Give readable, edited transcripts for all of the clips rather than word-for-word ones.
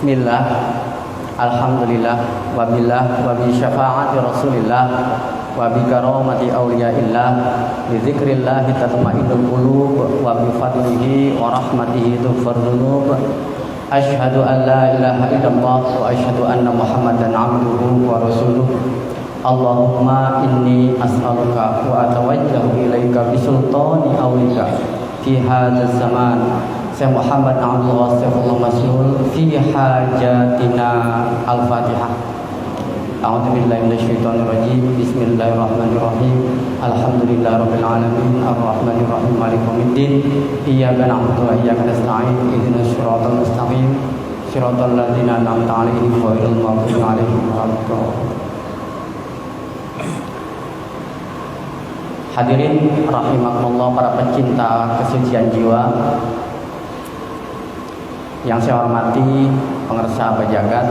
Bismillah, alhamdulillah, wabillah, wabi syafa'ati rasulillah, wabi karamati awliyaillah, bi dzikrillahi tatma'innul qulub, wabi fadlihi wa rahmatihi tughfar dzunub. Asyhadu an la ilaha illallah wa asyhadu anna Muhammadan abduhu wa rasuluh. Allahumma inni as'aluka wa atawajjahu ilaika bisultani awlika fi hadzal zaman. Saya Muhammad Abdullah Saifullah Maslul fi hajatina Al-Fatihah. A'udzubillahi minasyaitonir rajim. Bismillahirrahmanirrahim. Alhamdulillahirabbil alamin arrahmanir rahim maliki yaumiddin. Iyyaka na'budu wa iyyaka nasta'in. Ihdinas siratal mustaqim. Siratal ladzina an'amta 'alaihim ghairil maghdubi 'alaihim waladdallin. Hadirin rahimakumullah, para pecinta kesucian jiwa yang saya hormati, pengersa Abah Jagat,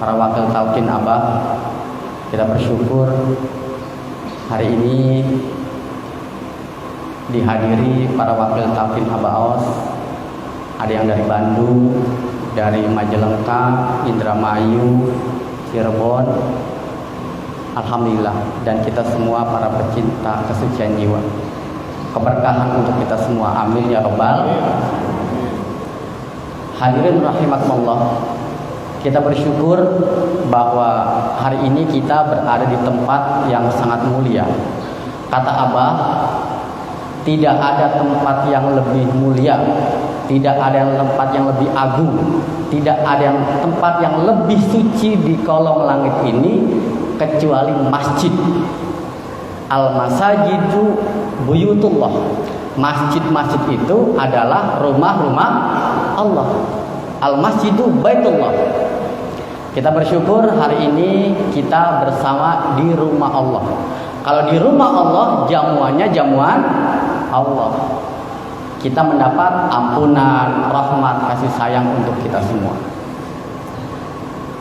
para wakil talqin Abah, kita bersyukur hari ini dihadiri para wakil talqin Abah Aos. Ada yang dari Bandung, dari Majalengka, Indramayu, Cirebon. Alhamdulillah, dan kita semua para pecinta kesucian jiwa. Keberkahan untuk kita semua, amin ya rabbal. Hadirin rahimakumullah, kita bersyukur bahwa hari ini kita berada di tempat yang sangat mulia. Kata Abah, tidak ada tempat yang lebih mulia, tidak ada tempat yang lebih agung, tidak ada tempat yang lebih suci di kolong langit ini kecuali masjid. Al-masajidu buyutullah. Masjid-masjid itu adalah rumah-rumah Allah. Al-masjidu baitullah. Kita bersyukur hari ini kita bersama di rumah Allah. Kalau di rumah Allah, jamuannya jamuan Allah. Kita mendapat ampunan, rahmat, kasih sayang untuk kita semua.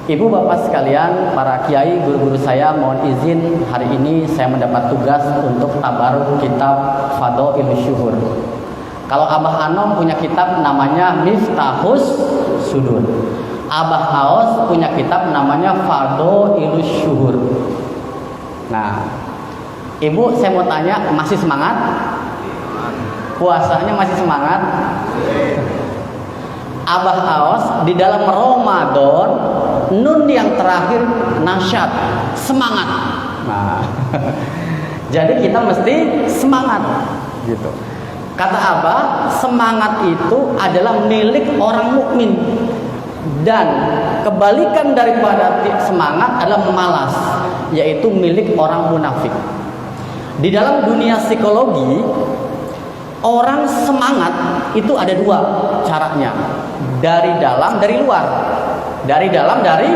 Ibu bapak sekalian, para kiai, guru-guru saya, mohon izin hari ini saya mendapat tugas untuk tabaruk kitab Fadhailus Syuhur. Kalau Abah Anom punya kitab namanya Miftahus Sudur. Abah Aos punya kitab namanya Fadhailus Syuhur. Nah, Ibu saya mau tanya, masih semangat? Puasanya masih semangat? Abah Aos di dalam Ramadan, nun yang terakhir nasyad, semangat. Nah, jadi kita mesti semangat gitu. Kata Abah, semangat itu adalah milik orang mukmin, dan kebalikan daripada semangat adalah malas, yaitu milik orang munafik. Di dalam dunia psikologi, orang semangat itu ada dua caranya, dari dalam, dari luar. Dari dalam, dari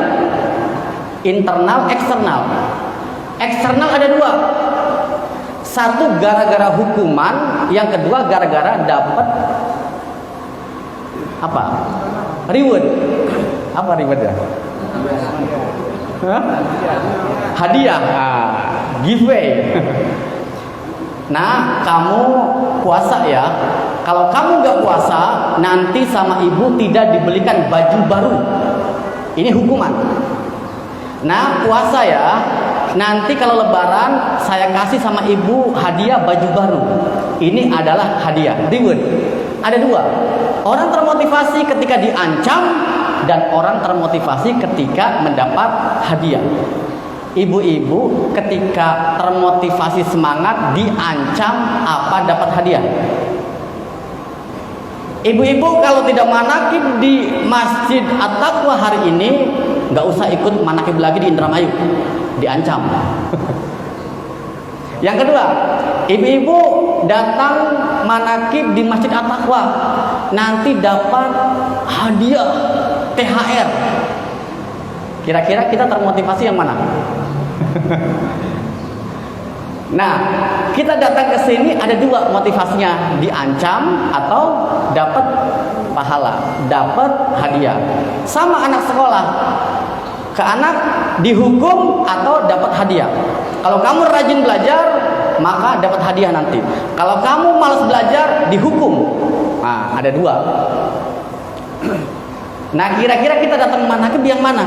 internal, eksternal. Eksternal ada dua. Satu gara-gara hukuman, yang kedua gara-gara dapat apa? Reward. Apa reward ya? Hadiah. Giveaway. Nah, kamu puasa ya. Kalau kamu gak puasa, nanti sama ibu tidak dibelikan baju baru. Ini hukuman. Nah, puasa ya. Nanti kalau lebaran, saya kasih sama ibu hadiah baju baru. Ini adalah hadiah, reward. Ada dua. Orang termotivasi ketika diancam, dan orang termotivasi ketika mendapat hadiah. Ibu-ibu ketika termotivasi semangat, diancam apa dapat hadiah. Ibu-ibu kalau tidak manakib di Masjid At-Taqwa hari ini, nggak usah ikut manakib lagi di Indramayu, diancam. Yang kedua, ibu-ibu datang manakib di Masjid At-Taqwa, nanti dapat hadiah THR. Kira-kira kita termotivasi yang mana? Nah, kita datang ke sini ada dua motivasinya, diancam atau dapat pahala, dapat hadiah. Sama anak sekolah, ke anak dihukum atau dapat hadiah. Kalau kamu rajin belajar, maka dapat hadiah nanti. Kalau kamu malas belajar, dihukum. Nah, ada dua. Nah, kira-kira kita datang manakib yang mana?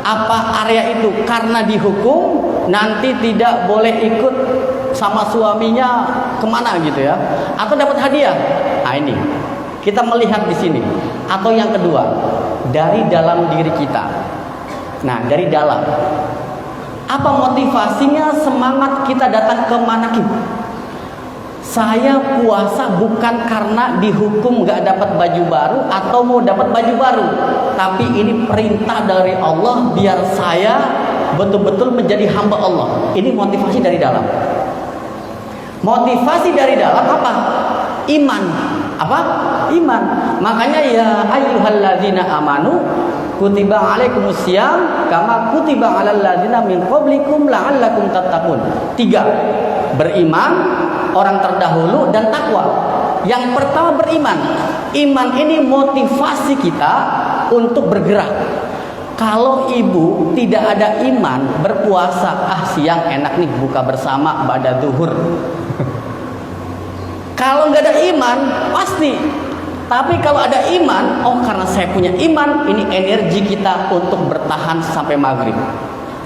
Apa area itu? Karena dihukum nanti tidak boleh ikut sama suaminya kemana gitu ya? Atau dapat hadiah? Nah, ini kita melihat di sini. Atau yang kedua, dari dalam diri kita. Nah, dari dalam. Apa motivasinya semangat kita datang ke manakib? Saya puasa bukan karena dihukum gak dapat baju baru atau mau dapat baju baru, tapi ini perintah dari Allah biar saya betul-betul menjadi hamba Allah. Ini motivasi dari dalam. Motivasi dari dalam apa? Iman. Apa? Iman. Makanya ya ayyuhalladzina amanu kutiba alaikumusiyam kama kutiba alal ladzina min qablikum la'allakum tattaqun. 3. Beriman, orang terdahulu, dan takwa. Yang pertama beriman. Iman ini motivasi kita untuk bergerak. Kalau ibu tidak ada iman, berpuasa, siang enak nih buka bersama ba'da zuhur. Kalau nggak ada iman, pasti. Tapi kalau ada iman, karena saya punya iman, ini energi kita untuk bertahan sampai maghrib.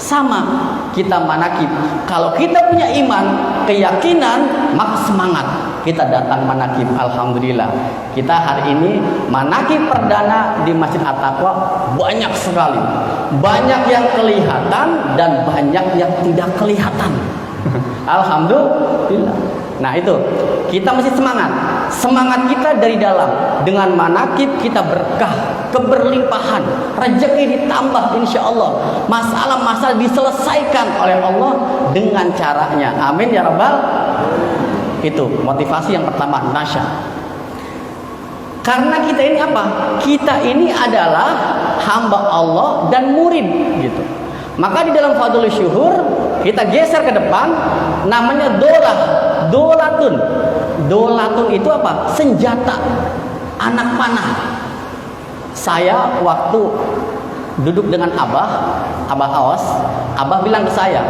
Sama kita manakib. Kalau kita punya iman, keyakinan, maka semangat kita datang manakib. Alhamdulillah, kita hari ini manakib perdana di Masjid At-Taqwa banyak sekali. Banyak yang kelihatan dan banyak yang tidak kelihatan. Alhamdulillah. Nah itu, kita mesti semangat. Semangat kita dari dalam. Dengan manakib kita berkah, keberlimpahan, rezeki ditambah insya Allah. Masalah-masalah diselesaikan oleh Allah dengan caranya. Amin ya Rabbal. Itu motivasi yang pertama, nasya. Karena kita ini apa? Kita ini adalah hamba Allah dan murid gitu. Maka di dalam Fadlul Syuhur kita geser ke depan, namanya dolatun. Dolatun itu apa? Senjata, anak panah. Saya waktu duduk dengan Abah Aos, Abah bilang ke saya,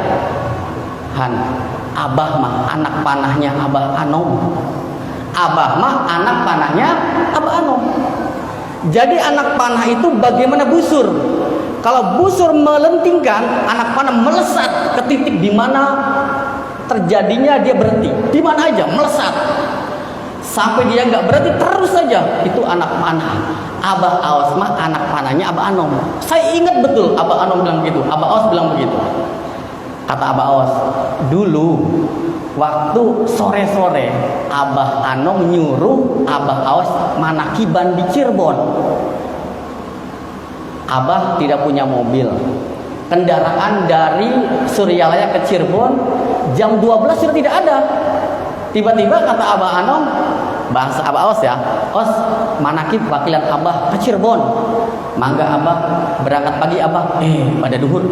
Han, Abah mah anak panahnya Abah Anom. Abah mah anak panahnya Abah Anom. Jadi anak panah itu bagaimana busur? Kalau busur melentingkan, anak panah melesat ke titik di mana terjadinya dia berhenti. Di mana aja melesat. Sampai dia nggak berhenti terus saja. Itu anak panah. Abah Aos mah anak panahnya Abah Anom. Saya ingat betul Abah Anom bilang begitu. Abah Aos bilang begitu. Kata Abah Aos, dulu waktu sore-sore Abah Anom nyuruh Abah Aos manakiban di Cirebon. Abah tidak punya mobil. Kendaraan dari Suryalaya ke Cirebon jam 12 sudah tidak ada. Tiba-tiba kata Abah Anom, bahasa Abah Aos ya, Os, manakib wakilan Abah ke Cirebon. Mangga Abah berangkat pagi Abah, pada duhur.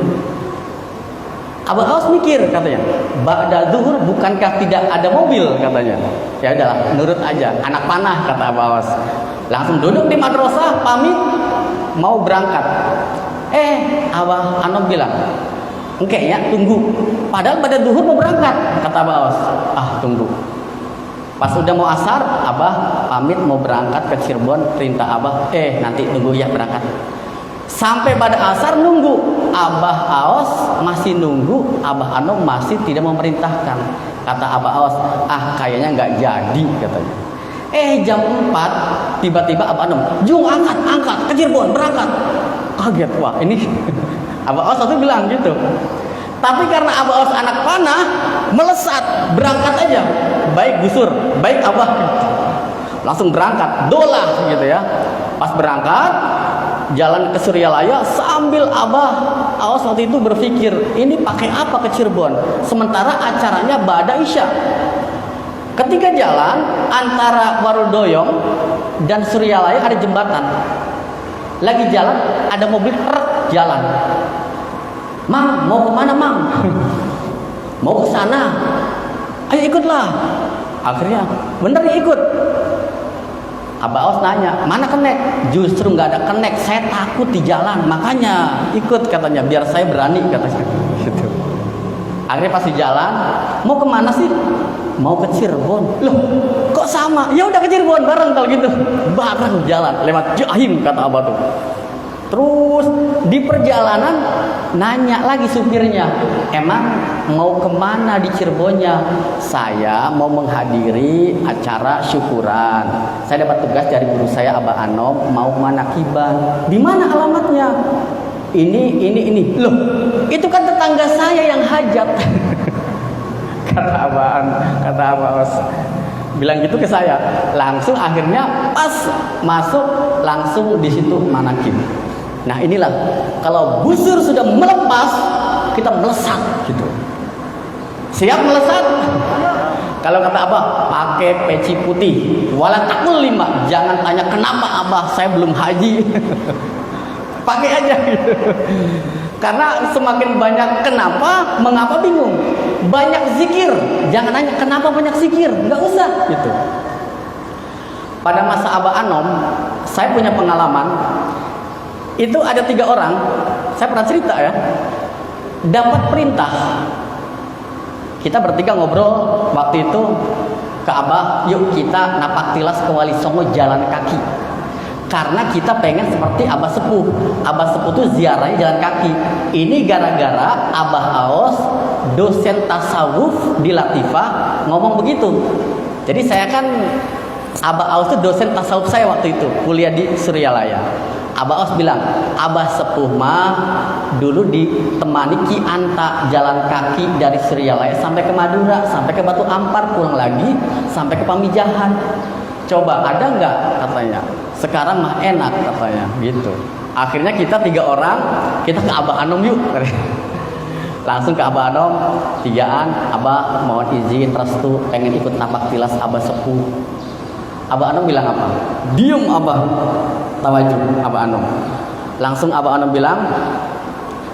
Abah Aos mikir katanya, ba'da zuhur bukankah tidak ada mobil katanya. Ya udahlah, nurut aja, anak panah kata Abah Aos. Langsung duduk di madrasah, pamit mau berangkat. Abah Anom bilang, "Engke ya, tunggu." Padahal pada zuhur mau berangkat, kata Abah Aos. Tunggu. Pas udah mau asar, Abah pamit mau berangkat ke Cirebon, perintah Abah, nanti tunggu ya berangkat. Sampai pada asar nunggu. Abah Aos masih nunggu, Abah Anom masih tidak memerintahkan. Kata Abah Aos, kayaknya nggak jadi katanya. Jam 4 tiba-tiba Abah Anom, "Jung, angkat ke Cirebon, berangkat." Kaget, wah ini Abah Aos waktu bilang gitu. Tapi karena Abah Aos anak panah, melesat, berangkat aja. Baik busur, baik Abah. Langsung berangkat, dolah gitu ya. Pas berangkat, jalan ke Suryalaya sambil Abah Aos waktu itu berpikir, ini pakai apa ke Cirebon? Sementara acaranya ba'da Isya. Ketika jalan antara Warudoyong dan Suryalaya ada jembatan. Lagi jalan ada mobil truk jalan. "Mang, mau kemana Mang?" "Mau ke sana." "Ayo ikutlah." Akhirnya bener nih ikut. Abah Aos nanya, "Mana kenek?" "Justru nggak ada kenek, saya takut di jalan, makanya ikut," katanya, "biar saya berani," katanya. Gitu. Akhirnya pas di jalan, "Mau kemana sih?" "Mau ke Cirebon." "Loh, kok sama?" "Ya udah ke Cirebon bareng kalau gitu." Bareng jalan lewat Jahim, kata Abah tuh. Terus di perjalanan nanya lagi supirnya, emang mau kemana di Cirebonnya? Saya mau menghadiri acara syukuran. Saya dapat tugas dari guru saya Abah Anom, mau manakiban. Di mana alamatnya? Ini. Loh, itu kan tetangga saya yang hajat. kata Abah Os. Bilang gitu ke saya. Langsung akhirnya pas masuk langsung di situ manakib. Nah inilah, kalau busur sudah melepas, kita melesat gitu. Siap melesat? Kalau kata Abah, pakai peci putih. Wala takul 5. Jangan tanya kenapa Abah, saya belum haji. Pakai aja gitu. Karena semakin banyak kenapa, mengapa bingung. Banyak zikir, jangan nanya kenapa banyak zikir, nggak usah gitu. Pada masa Abah Anom, saya punya pengalaman. Itu ada 3 orang, saya pernah cerita ya, dapat perintah. Kita bertiga ngobrol waktu itu ke Abah, yuk kita napak tilas ke Wali Songo jalan kaki. Karena kita pengen seperti Abah Sepuh. Abah Sepuh itu ziarahnya jalan kaki. Ini gara-gara Abah Aos, dosen tasawuf di Latifah, ngomong begitu. Jadi saya kan, Abah Aos itu dosen tasawuf saya waktu itu, kuliah di Suryalaya. Abah Os bilang, Abah Sepuh mah dulu ditemani Ki Anta jalan kaki dari Suryalaya sampai ke Madura, sampai ke Batu Ampar, pulang lagi sampai ke Pamijahan. Coba ada nggak katanya? Sekarang mah enak katanya, gitu. Akhirnya kita 3 orang, kita ke Abah Anom yuk. Langsung ke Abah Anom, 3an, Abah mohon izin restu pengen ikut napak tilas Abah Sepuh. Abah Anom bilang apa? Diem Abah. Tawajuh Abah Anom. Langsung Abah Anom bilang,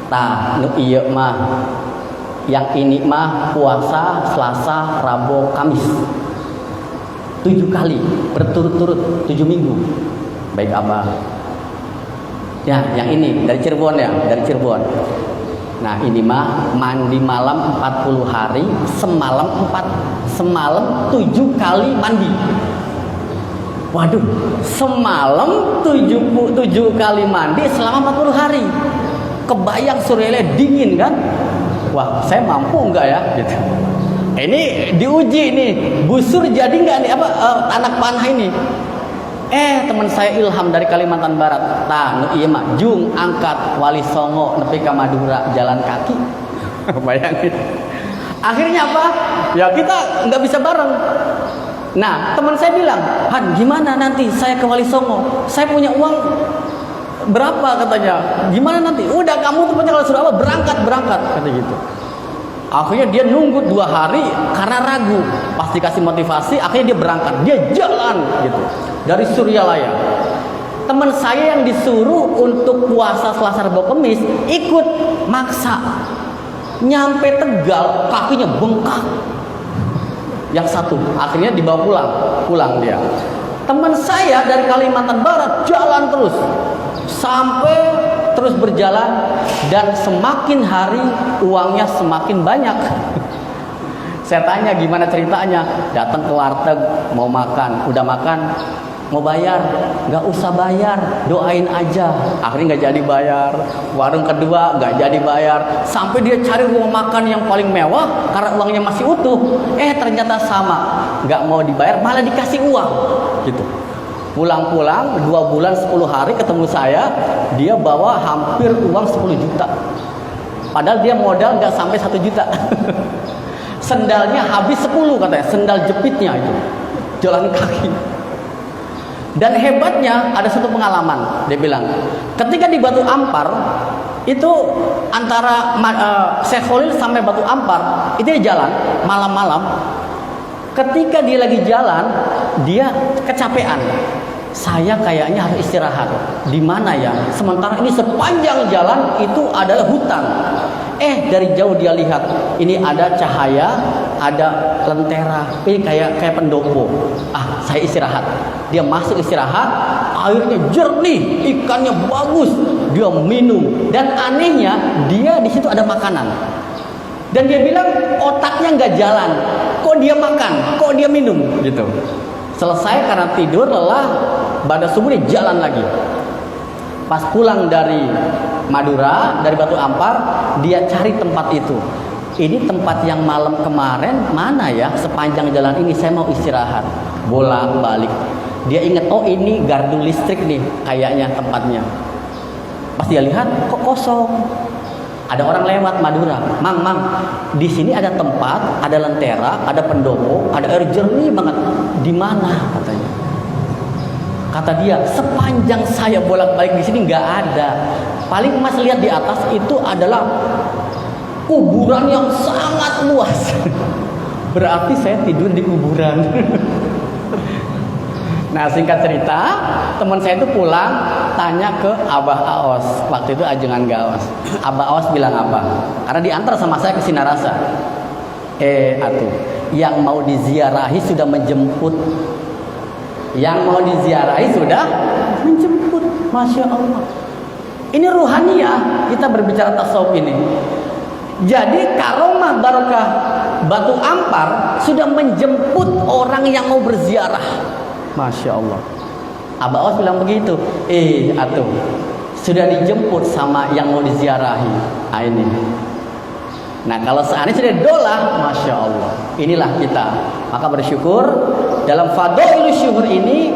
"Tah, nu ieu mah yang ini mah puasa Selasa, Rabu, Kamis. 7 kali berturut-turut 7 minggu." Baik Abah. Ya, yang ini dari Cirebon ya, dari Cirebon. Nah, ini mah mandi malam 40 hari, semalam 7 kali mandi. Waduh, semalam 7 kali mandi selama 40 hari. Kebayang Suryalaya dingin kan? Wah, saya mampu enggak ya? Gitu. Ini diuji nih, busur jadi enggak nih anak panah ini? Teman saya Ilham dari Kalimantan Barat. Nah, iya mah jung angkat Wali Songo nepi ka Madura jalan kaki. Bayangin. Akhirnya apa? Ya kita nggak bisa bareng. Nah, teman saya bilang, Han, gimana nanti saya ke Wali Songo? Saya punya uang berapa katanya? Gimana nanti? Udah kamu tuh kalau sudah apa berangkat kata gitu. Akhirnya dia nunggu 2 hari karena ragu. Pas dikasih motivasi, akhirnya dia berangkat. Dia jalan gitu dari Suryalaya. Teman saya yang disuruh untuk puasa Selasa Rabu Kamis ikut maksa. Nyampe Tegal kakinya bengkak. Yang satu akhirnya dibawa pulang dia. Teman saya dari Kalimantan Barat jalan terus sampai terus berjalan, dan semakin hari uangnya semakin banyak. Saya tanya gimana ceritanya, datang ke warteg mau makan, udah makan mau bayar, nggak usah bayar, doain aja. Akhirnya nggak jadi bayar. Warung kedua nggak jadi bayar, sampai dia cari rumah makan yang paling mewah karena uangnya masih utuh. Ternyata sama, nggak mau dibayar, malah dikasih uang gitu. Pulang-pulang 2 bulan 10 hari ketemu saya, dia bawa hampir uang 10 juta. Padahal dia modal nggak sampai 1 juta. Sendalnya habis 10 katanya, sendal jepitnya itu, jalan kaki. Dan hebatnya ada satu pengalaman, dia bilang, ketika di Batu Ampar itu antara Syekh Khalil sampai Batu Ampar itu dia jalan malam-malam. Ketika dia lagi jalan, dia kecapean. Saya kayaknya harus istirahat. Di mana ya? Sementara ini sepanjang jalan itu adalah hutan. Dari jauh dia lihat, ini ada cahaya, ada lentera, ini kayak pendopo. Saya istirahat. Dia masuk istirahat, airnya jernih, ikannya bagus, dia minum. Dan anehnya, dia di situ ada makanan. Dan dia bilang otaknya nggak jalan, kok dia makan, kok dia minum, gitu. Selesai karena tidur lelah, pada subuh dia jalan lagi. Pas pulang dari Madura, dari Batu Ampar, dia cari tempat itu. Ini tempat yang malam kemarin mana ya? Sepanjang jalan ini saya mau istirahat. Bolak-balik. Dia ingat, oh ini gardu listrik nih kayaknya tempatnya. Pas dia lihat, kok kosong. Ada orang lewat Madura, mang, di sini ada tempat, ada lentera, ada pendopo, ada air jernih banget. Di mana katanya? Kata dia, sepanjang saya bolak-balik di sini nggak ada. Paling Mas lihat di atas itu adalah kuburan yang sangat luas. Berarti saya tidur di kuburan. Nah, singkat cerita, teman saya itu pulang tanya ke Abah Aos. Waktu itu ajengan Gaos. Abah Aos bilang apa? Karena diantar sama saya ke Sinarasa. Atuh, yang mau diziarahi sudah menjemput. Yang mau diziarahi sudah menjemput. Masya Allah. Ini ruhaniyah. Kita berbicara tasawuf ini. Jadi karomah barokah Batu Ampar sudah menjemput orang yang mau berziarah. Masya Allah. Abah Aos bilang begitu. Atuh, sudah dijemput sama yang mau diziarahi. Nah ini. Nah kalau seandainya sudah dolah, Masya Allah. Inilah kita. Maka bersyukur dalam Fadailul Syuhur ini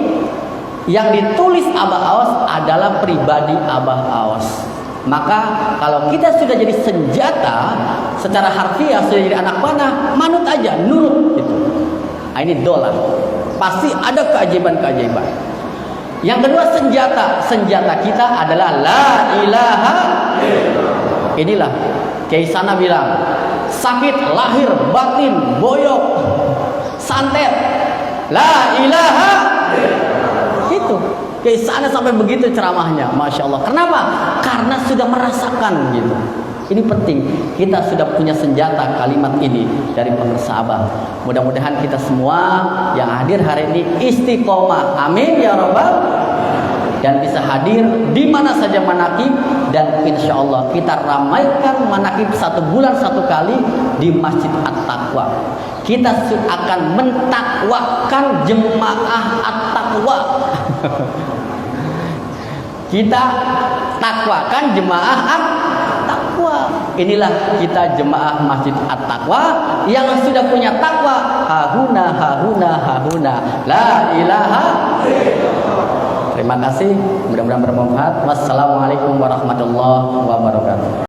yang ditulis Abah Aos adalah pribadi Abah Aos. Maka kalau kita sudah jadi senjata secara harfiah, sudah jadi anak panah, manut aja, nurut gitu. Nah, ini dolah. Pasti ada keajaiban-keajaiban. Yang kedua senjata kita adalah la ilaha illallah. Inilah Kiai Sana bilang, sakit lahir batin boyok santet la ilaha illallah. Itu Kiai Sana sampai begitu ceramahnya, Masya Allah. Kenapa? Karena sudah merasakan gitu. Ini penting, kita sudah punya senjata kalimat ini dari pemirsa Abah. Mudah-mudahan kita semua yang hadir hari ini istiqomah, amin ya rabbal, dan bisa hadir di mana saja manakib, dan insya Allah kita ramaikan manakib 1 bulan 1 kali di Masjid At-Taqwa. Kita akan mentakwakan jemaah At-Taqwa. Kita takwakan jemaah At-Taqwa. Inilah kita jemaah Masjid At-Taqwa yang sudah punya takwa. Hahuna la ilaha illallah. Terima kasih, mudah-mudahan bermanfaat. Wassalamualaikum warahmatullahi wabarakatuh.